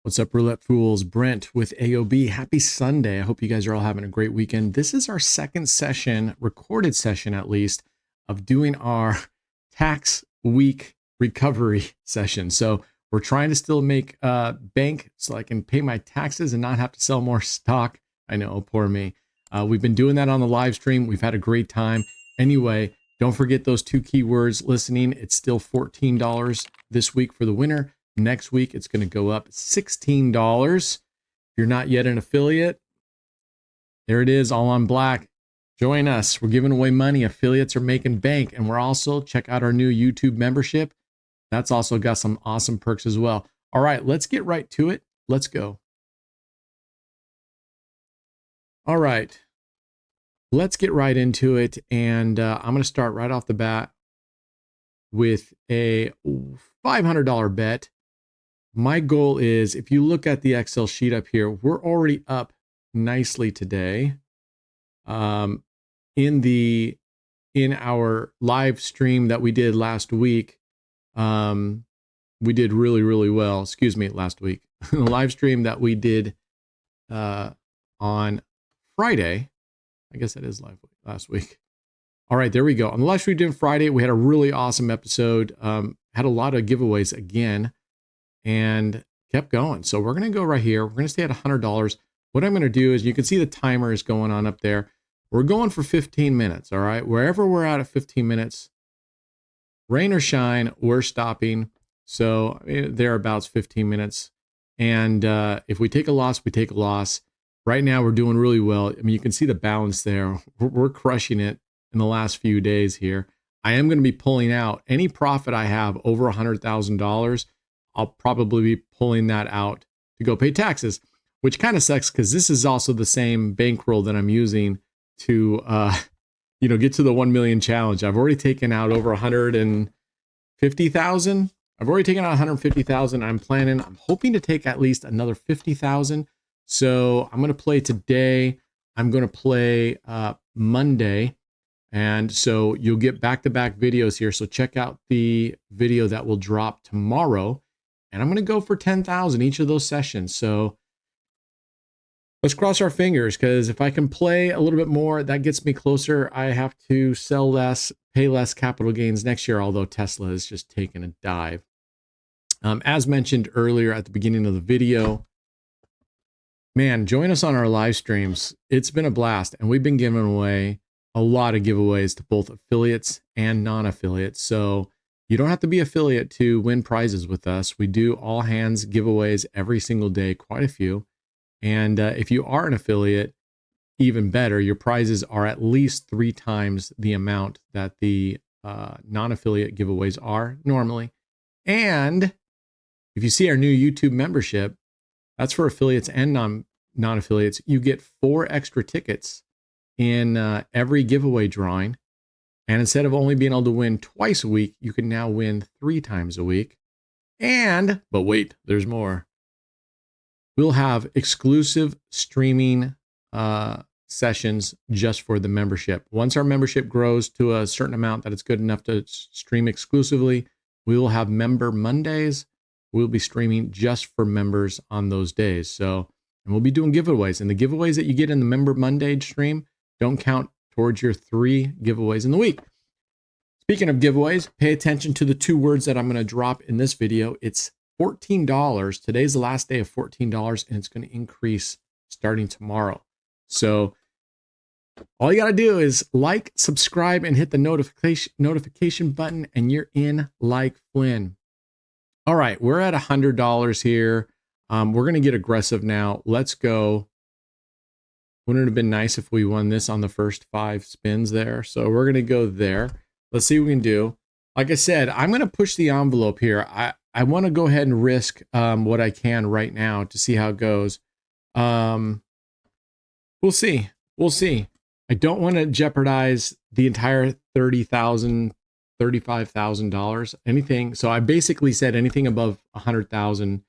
What's up, Roulette Fools? Brent with AOB. Happy Sunday. I hope you guys are all having a great weekend. This is our second session, recorded session at least, of doing our tax week recovery session. So we're trying to still make bank so I can pay my taxes and not have to sell more stock. I know, poor me. We've been doing that on the live stream. We've had a great time. Anyway, don't forget those two keywords listening. It's still $14 this week for the winner. Next week, it's going to go up $16. If you're not yet an affiliate, there it is, all on black. Join us. We're giving away money. Affiliates are making bank. And we're also, check out our new YouTube membership. That's also got some awesome perks as well. All right, let's get right to it. Let's go. All right, let's get right into it. And I'm going to start right off the bat with a $500 bet. My goal is, if you look at the Excel sheet up here, we're already up nicely today. In our live stream that we did last week, we did really, really well. Excuse me, last week. The live stream that we did on Friday. I guess that is last week. All right, there we go. On the live stream we did Friday, we had a really awesome episode. Had a lot of giveaways again. And kept going. So we're going to go right here. We're going to stay at $100. What I'm going to do is, you can see the timer is going on up there. We're going for 15 minutes. All right. Wherever we're at 15 minutes, rain or shine, we're stopping. So thereabouts 15 minutes. And if we take a loss, we take a loss. Right now, we're doing really well. I mean, you can see the balance there. We're crushing it in the last few days here. I am going to be pulling out any profit I have over $100,000. I'll probably be pulling that out to go pay taxes, which kind of sucks because this is also the same bankroll that I'm using to, get to the 1 million challenge. I've already taken out over 150,000. I've already taken out 150,000. I'm hoping to take at least another 50,000. So I'm going to play today. I'm going to play Monday. And so you'll get back-to-back videos here. So check out the video that will drop tomorrow. And I'm going to go for 10,000 each of those sessions. So let's cross our fingers, because if I can play a little bit more, that gets me closer. I have to sell less, pay less capital gains next year, although Tesla has just taken a dive. As mentioned earlier at the beginning of the video, man, join us on our live streams. It's been a blast, and we've been giving away a lot of giveaways to both affiliates and non-affiliates. So you don't have to be affiliate to win prizes with us. We do all hands giveaways every single day, quite a few. And if you are an affiliate, even better, your prizes are at least 3 times the amount that the non-affiliate giveaways are normally. And if you see our new YouTube membership, that's for affiliates and non-affiliates. You get 4 extra tickets in every giveaway drawing. And instead of only being able to win twice a week, you can now win 3 times a week. But wait, there's more. We'll have exclusive streaming sessions just for the membership. Once our membership grows to a certain amount that it's good enough to stream exclusively, we will have Member Mondays. We'll be streaming just for members on those days. And we'll be doing giveaways. And the giveaways that you get in the Member Monday stream don't count towards your 3 giveaways in the week. Speaking of giveaways, pay attention to the 2 words that I'm going to drop in this video. It's $14. Today's the last day of $14, and it's going to increase starting tomorrow. So all you got to do is like, subscribe, and hit the notification button, and you're in like Flynn. All right, we're at $100 here. We're going to get aggressive now. Let's go. Wouldn't it have been nice if we won this on the first 5 spins there? So we're going to go there. Let's see what we can do. Like I said, I'm going to push the envelope here. I want to go ahead and risk what I can right now to see how it goes. We'll see. We'll see. I don't want to jeopardize the entire $30,000, $35,000, anything. So I basically said anything above 100,000.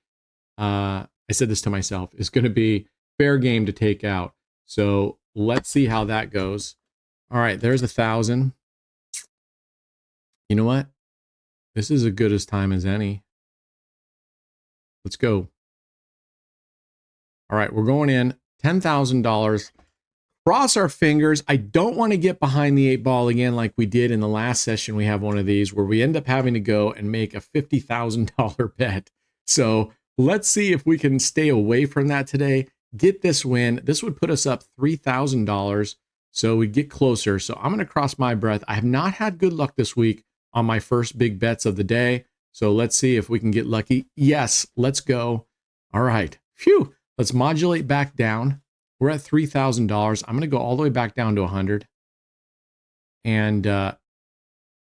I said this to myself, is going to be fair game to take out. So let's see how that goes. All right, there's 1,000. You know what? This is as good as time as any. Let's go. All right, we're going in $10,000. Cross our fingers. I don't want to get behind the 8 ball again like we did in the last session. We have one of these where we end up having to go and make a $50,000 bet. So let's see if we can stay away from that today. Get this win. This would put us up $3,000. So we get closer. So I'm going to cross my breath. I have not had good luck this week on my first big bets of the day. So let's see if we can get lucky. Yes, let's go. All right. Phew. Let's modulate back down. We're at $3,000. I'm going to go all the way back down to 100. And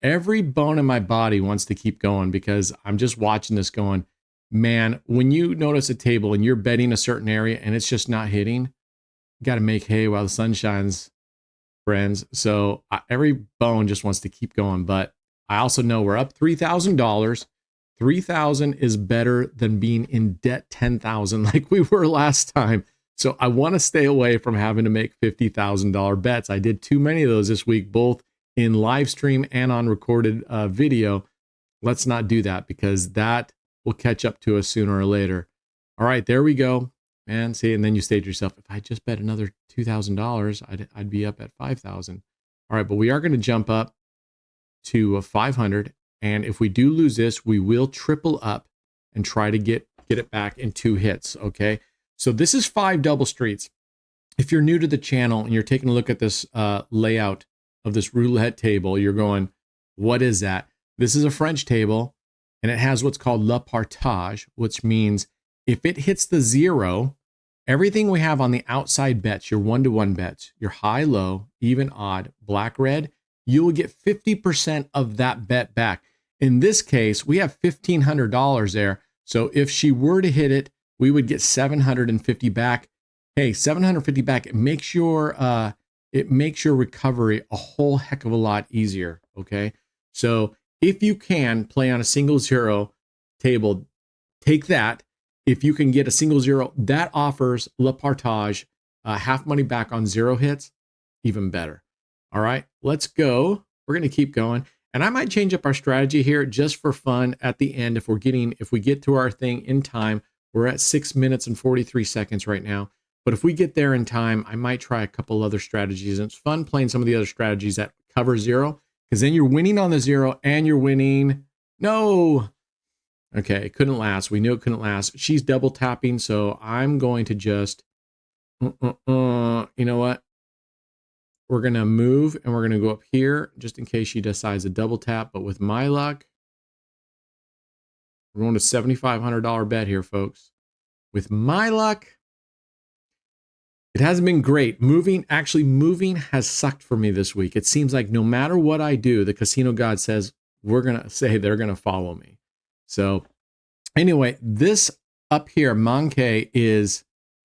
every bone in my body wants to keep going because I'm just watching this going, man, when you notice a table and you're betting a certain area and it's just not hitting, you got to make hay while the sun shines, friends. So every bone just wants to keep going. But I also know we're up $3,000. 3,000 is better than being in debt 10,000 like we were last time. So I want to stay away from having to make $50,000 bets. I did too many of those this week, both in live stream and on recorded video. Let's not do that because that will catch up to us sooner or later. All right, there we go. Man, see, and then you say to yourself, if I just bet another $2,000, I'd be up at 5,000. All right, but we are going to jump up to 500. And if we do lose this, we will triple up and try to get it back in 2 hits, okay? So this is 5 double streets. If you're new to the channel and you're taking a look at this layout of this roulette table, you're going, what is that? This is a French table, and it has what's called le partage, which means if it hits the 0, everything we have on the outside bets, your 1-to-1 bets, your high, low, even, odd, black, red, you will get 50% of that bet back. In this case, we have $1,500 there. So if she were to hit it, we would get $750 back. Hey, $750 back. It makes your recovery a whole heck of a lot easier. Okay. So if you can play on a single 0 table, take that. If you can get a single 0, that offers le partage, half money back on 0 hits, even better. All right, let's go. We're going to keep going. And I might change up our strategy here just for fun at the end. If we get to our thing in time, we're at 6 minutes and 43 seconds right now. But if we get there in time, I might try a couple other strategies. And it's fun playing some of the other strategies that cover 0, because then you're winning on the 0 and you're winning. No. Okay, it couldn't last. We knew it couldn't last. She's double tapping, so I'm going to just, you know what? We're going to move and we're going to go up here just in case she decides to double tap. But with my luck, we're going to $7,500 bet here, folks. With my luck, it hasn't been great. Moving has sucked for me this week. It seems like no matter what I do, the casino god says, they're going to follow me. So anyway, this up here, manque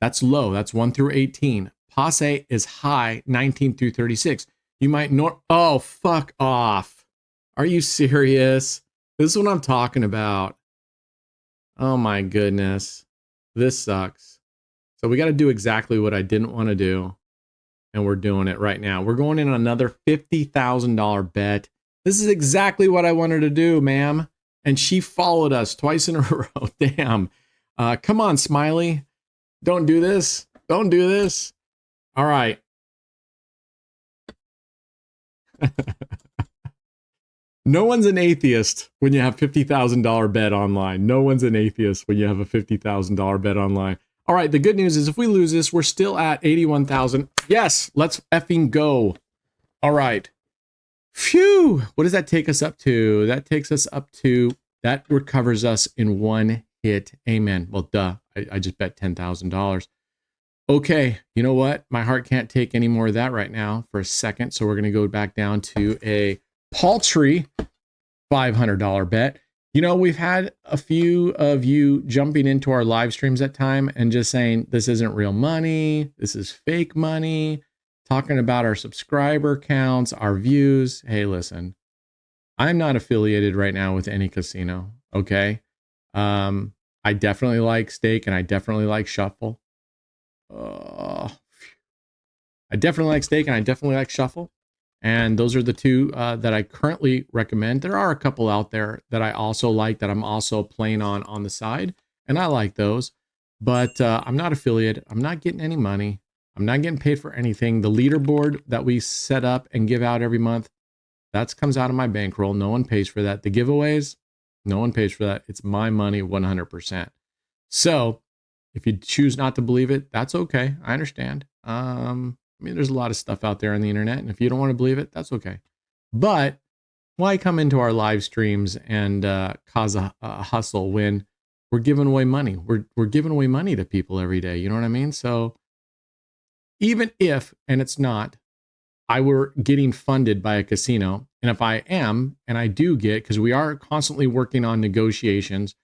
that's low. That's 1 through 18. Passe is high, 19 through 36. You might know. Oh, fuck off. Are you serious? This is what I'm talking about. Oh my goodness. This sucks. So we got to do exactly what I didn't want to do. And we're doing it right now. We're going in on another $50,000 bet. This is exactly what I wanted to do, ma'am. And she followed us twice in a row. Damn. Come on, Smiley. Don't do this. Don't do this. All right. No one's an atheist when you have $50,000 bet online. No one's an atheist when you have a $50,000 bet online. All right. The good news is if we lose this, we're still at 81,000. Yes. Let's effing go. All right. Phew. What does that take us up to? That takes us up to, that recovers us in 1 hit. Amen. Well, duh. I just bet $10,000. Okay, you know what? My heart can't take any more of that right now for a second. So we're going to go back down to a paltry $500 bet. You know, we've had a few of you jumping into our live streams at time and just saying, this isn't real money. This is fake money. Talking about our subscriber counts, our views. Hey, listen, I'm not affiliated right now with any casino. Okay. I definitely like stake and I definitely like shuffle. I definitely like stake and I definitely like shuffle. And those are the two that I currently recommend. There are a couple out there that I also like that I'm also playing on the side. And I like those. but I'm not affiliated. I'm not getting any money. I'm not getting paid for anything. The leaderboard that we set up and give out every month, that comes out of my bankroll. No one pays for that. The giveaways, no one pays for that. It's my money 100%. So if you choose not to believe it, that's okay. I understand. I mean, there's a lot of stuff out there on the internet, and if you don't want to believe it, that's okay. But why come into our live streams and cause a hustle when we're giving away money? We're giving away money to people every day. You know what I mean? So even if, and it's not, I were getting funded by a casino, and if I am, and I do get, because we are constantly working on negotiations,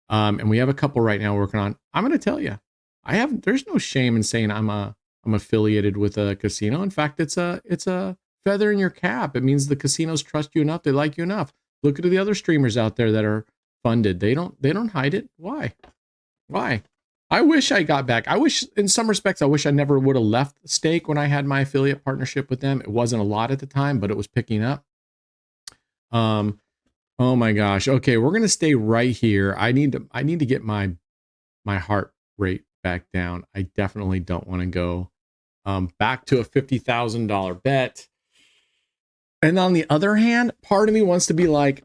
and we have a couple right now working on, I'm going to tell you, there's no shame in saying I'm affiliated with a casino. In fact, it's a feather in your cap. It means the casinos trust you enough. They like you enough. Look at the other streamers out there that are funded. They don't hide it. Why? I wish I got back. I wish, in some respects, I wish I never would have left Stake when I had my affiliate partnership with them. It wasn't a lot at the time, but it was picking up. Oh my gosh. Okay, we're gonna stay right here. I need to get my heart rate back down. I definitely don't want to go back to a $50,000 bet. And on the other hand, part of me wants to be like,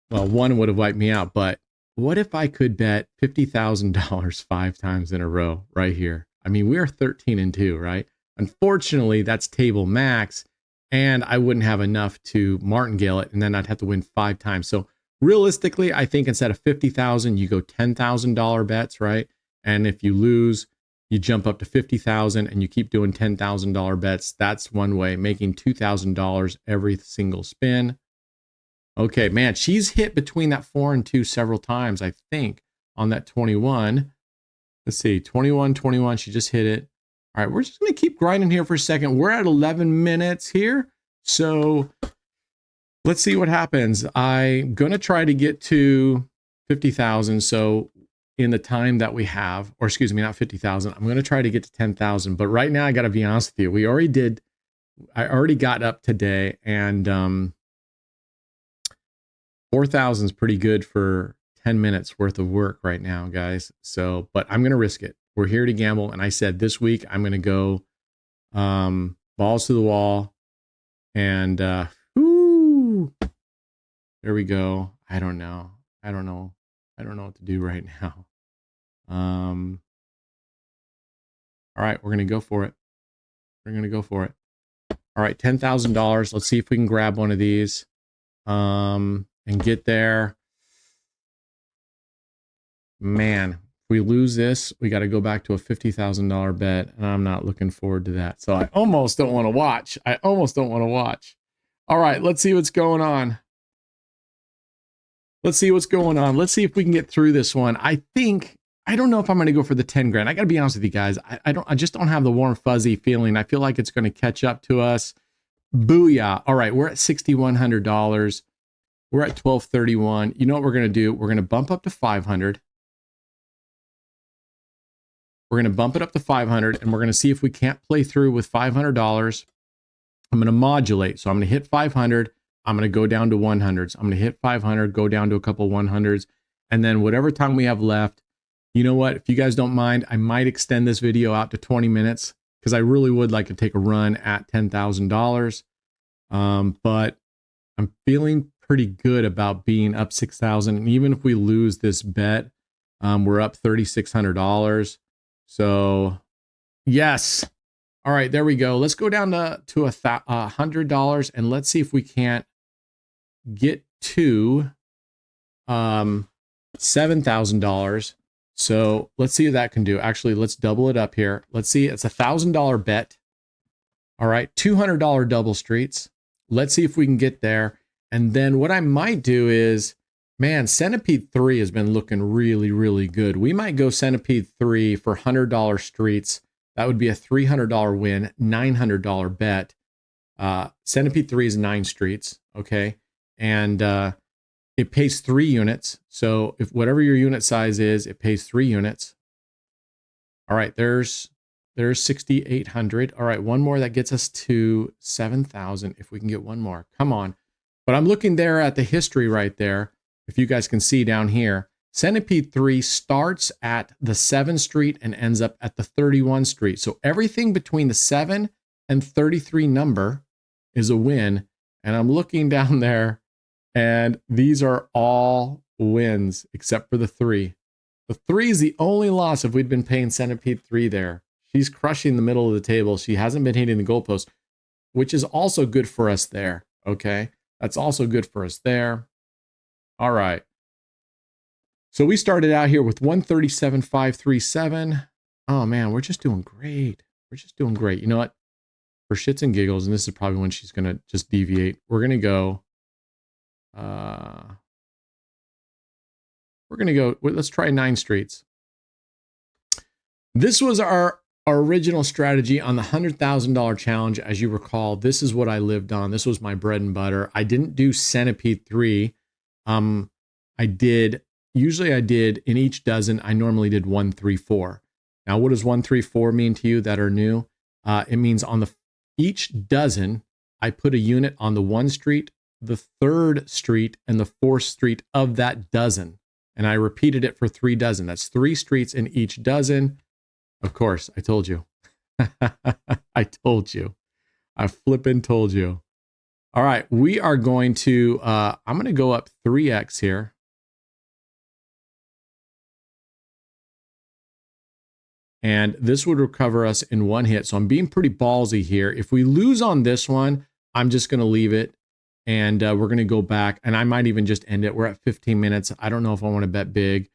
well, one would have wiped me out, but what if I could bet $50,000 5 times in a row right here? I mean, we are 13-2, right? Unfortunately, that's table max, and I wouldn't have enough to martingale it, and then I'd have to win 5 times. So realistically, I think instead of 50,000, you go $10,000 bets, right? And if you lose, you jump up to 50,000 and you keep doing $10,000 bets. That's one way, making $2,000 every single spin. Okay, man, she's hit between that 4 and 2 several times, I think, on that 21. Let's see, 21, 21, she just hit it. All right, we're just going to keep grinding here for a second. We're at 11 minutes here, so let's see what happens. I'm going to try to get to 50,000, so in the time that we have, or excuse me, not 50,000, I'm going to try to get to 10,000, but right now I got to be honest with you. I already got up today, and 4,000 is pretty good for 10 minutes worth of work right now, guys. So, but I'm going to risk it. We're here to gamble. And I said this week, I'm going to go balls to the wall. And whoo, there we go. I don't know what to do right now. All right, we're going to go for it. All right, $10,000. Let's see if we can grab one of these. And get there. Man, if we lose this, we got to go back to a $50,000 bet, and I'm not looking forward to that. So I almost don't want to watch. All right, let's see what's going on. Let's see if we can get through this one. I don't know if I'm going to go for the 10 grand. I got to be honest with you guys. I just don't have the warm fuzzy feeling. I feel like it's going to catch up to us. Booyah. All right, we're at $6,100. We're at 1231. You know what we're going to do? We're going to bump up to 500. We're going to bump it up to 500, and we're going to see if we can't play through with $500. I'm going to modulate. So I'm going to hit 500. I'm going to go down to 100s. I'm going to hit 500, go down to a couple 100s. And then whatever time we have left, you know what? If you guys don't mind, I might extend this video out to 20 minutes because I really would like to take a run at $10,000. But I'm feeling pretty good about being up 6,000. And even if we lose this bet, we're up $3,600. So yes. All right, there we go. Let's go down to $100 and let's see if we can't get to $7,000. So let's see what that can do. Actually, let's double it up here. Let's see. It's $1,000 bet. All right, $200 double streets. Let's see if we can get there. And then what I might do is, man, Centipede 3 has been looking really, really good. We might go Centipede 3 for $100 streets. That would be a $300 win, $900 bet. Centipede 3 is 9 streets, okay? And it pays 3 units. So if whatever your unit size is, it pays 3 units. All right, there's 6,800. All right, one more that gets us to 7,000 if we can get one more. Come on. But I'm looking there at the history right there. If you guys can see down here, Centipede 3 starts at the 7th Street and ends up at the 31st Street. So everything between the 7 and 33 number is a win. And I'm looking down there, and these are all wins except for the 3. The 3 is the only loss if we'd been paying Centipede 3 there. She's crushing the middle of the table. She hasn't been hitting the goalpost, which is also good for us there. Okay, that's also good for us there. All right. So we started out here with 137,537. Oh man, we're just doing great. We're just doing great. You know what? For shits and giggles, and this is probably when she's going to just deviate, we're going to go, let's try 9 streets. This was our original strategy on the $100,000 challenge. As you recall, this is what I lived on. This was my bread and butter. I didn't do Centipede 3. Usually I did in each dozen, I normally did 1, 3, 4. Now, what does 1, 3, 4 mean to you that are new? It means on each dozen, I put a unit on the 1 street, the 3rd street, and the 4th street of that dozen. And I repeated it for 3 dozen. That's 3 streets in each dozen. Of course, I told you. I told you. I flippin' told you. All right, we are going to, I'm going to go up 3x here. And this would recover us in 1 hit. So I'm being pretty ballsy here. If we lose on this one, I'm just going to leave it. And we're going to go back. And I might even just end it. We're at 15 minutes. I don't know if I want to bet big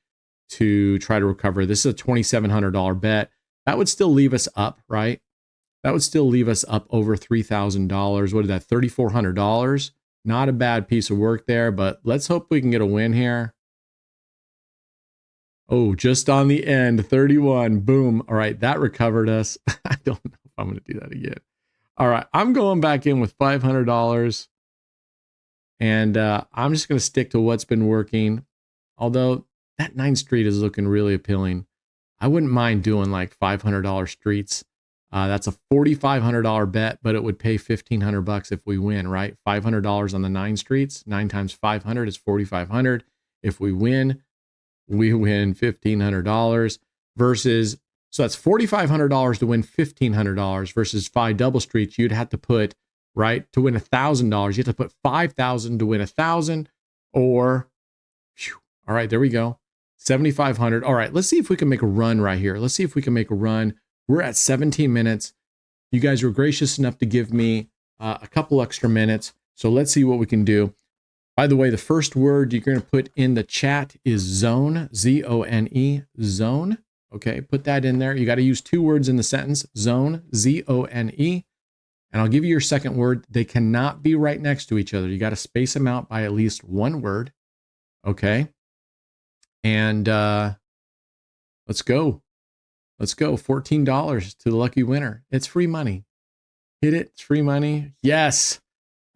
to try to recover. This is a $2,700 bet. That would still leave us up, right? That would still leave us up over $3,000. What is that? $3,400. Not a bad piece of work there. But let's hope we can get a win here. Oh, just on the end, 31. Boom. All right, that recovered us. I don't know if I'm going to do that again. All right, I'm going back in with $500. And I'm just going to stick to what's been working. Although that 9th Street is looking really appealing. I wouldn't mind doing like $500 streets. That's a $4,500 bet, but it would pay $1,500 if we win, right? $500 on the 9 streets. 9 times 500 is $4,500. If we win $1,500 versus, so that's $4,500 to win $1,500 versus 5 double streets. You'd have to put, right, to win $1,000, you have to put 5,000 to win 1,000, or, whew, all right, there we go, 7,500. All right, let's see if we can make a run right here. Let's see if we can make a run. We're at 17 minutes. You guys were gracious enough to give me a couple extra minutes. So let's see what we can do. By the way, the first word you're going to put in the chat is zone, Z-O-N-E, zone. Okay, put that in there. You got to use 2 words in the sentence, zone, Z-O-N-E. And I'll give you your second word. They cannot be right next to each other. You got to space them out by at least 1 word. Okay. And let's go. Let's go. $14 to the lucky winner. It's free money. Hit it. It's free money. Yes.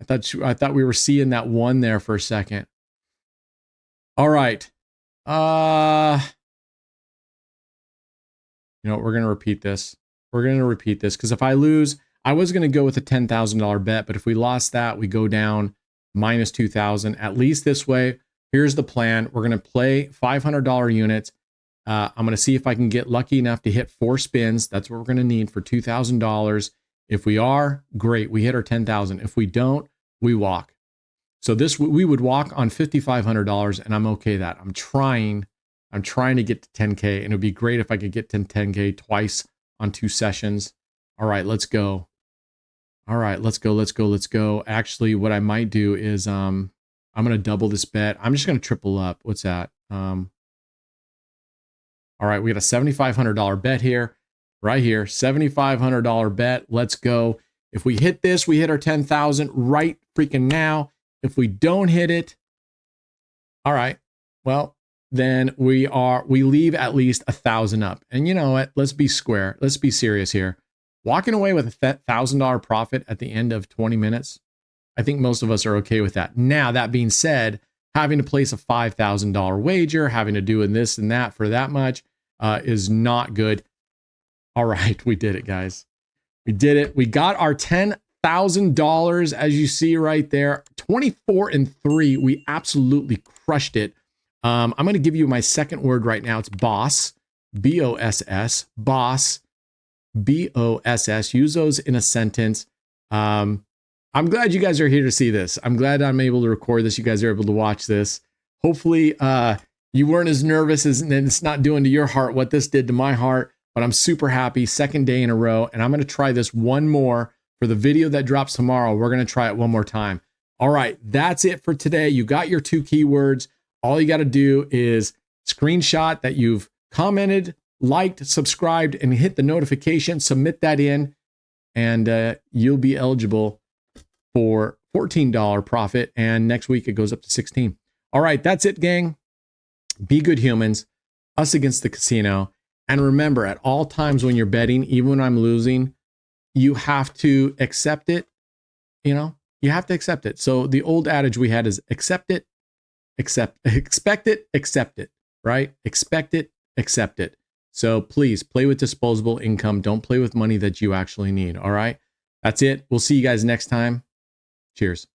I thought we were seeing that 1 there for a second. All right. You know what? We're going to repeat this. We're going to repeat this because if I lose, I was going to go with a $10,000 bet, but if we lost that, we go down minus 2,000. At least this way, here's the plan. We're going to play $500 units. I'm going to see if I can get lucky enough to hit 4 spins. That's what we're going to need for $2,000. If we are, great. We hit our 10,000. If we don't, we walk. So we would walk on $5,500, and I'm okay with that. I'm trying to get to 10K, and it would be great if I could get to 10K twice on 2 sessions. All right, let's go. All right, let's go. Actually, what I might do is I'm going to double this bet. I'm just going to triple up. What's that? All right, we got a $7,500 bet here, right here. $7,500 bet. Let's go. If we hit this, we hit our 10,000 right freaking now. If we don't hit it, all right, well, then we leave at least 1,000 up. And you know what? Let's be square. Let's be serious here. Walking away with a $1,000 profit at the end of 20 minutes, I think most of us are okay with that. Now, that being said, having to place a $5,000 wager, having to do this and that for that much is not good. All right, we did it, guys. We did it. We got our $10,000, as you see right there. 24 and 3. We absolutely crushed it. I'm going to give you my second word right now. It's boss, B-O-S-S, boss, B-O-S-S. Use those in a sentence. I'm glad you guys are here to see this. I'm glad I'm able to record this. You guys are able to watch this. Hopefully, you weren't as nervous as, and it's not doing to your heart what this did to my heart, but I'm super happy. Second day in a row. And I'm going to try this one more for the video that drops tomorrow. We're going to try it one more time. All right. That's it for today. You got your 2 keywords. All you got to do is screenshot that you've commented, liked, subscribed, and hit the notification, submit that in, and you'll be eligible for $14 profit. And next week it goes up to 16. All right. That's it, gang. Be good humans, us against the casino. And remember, at all times when you're betting, even when I'm losing, you have to accept it. You know, you have to accept it. So the old adage we had is expect it, accept it, right? Expect it, accept it. So please play with disposable income. Don't play with money that you actually need. All right. That's it. We'll see you guys next time. Cheers.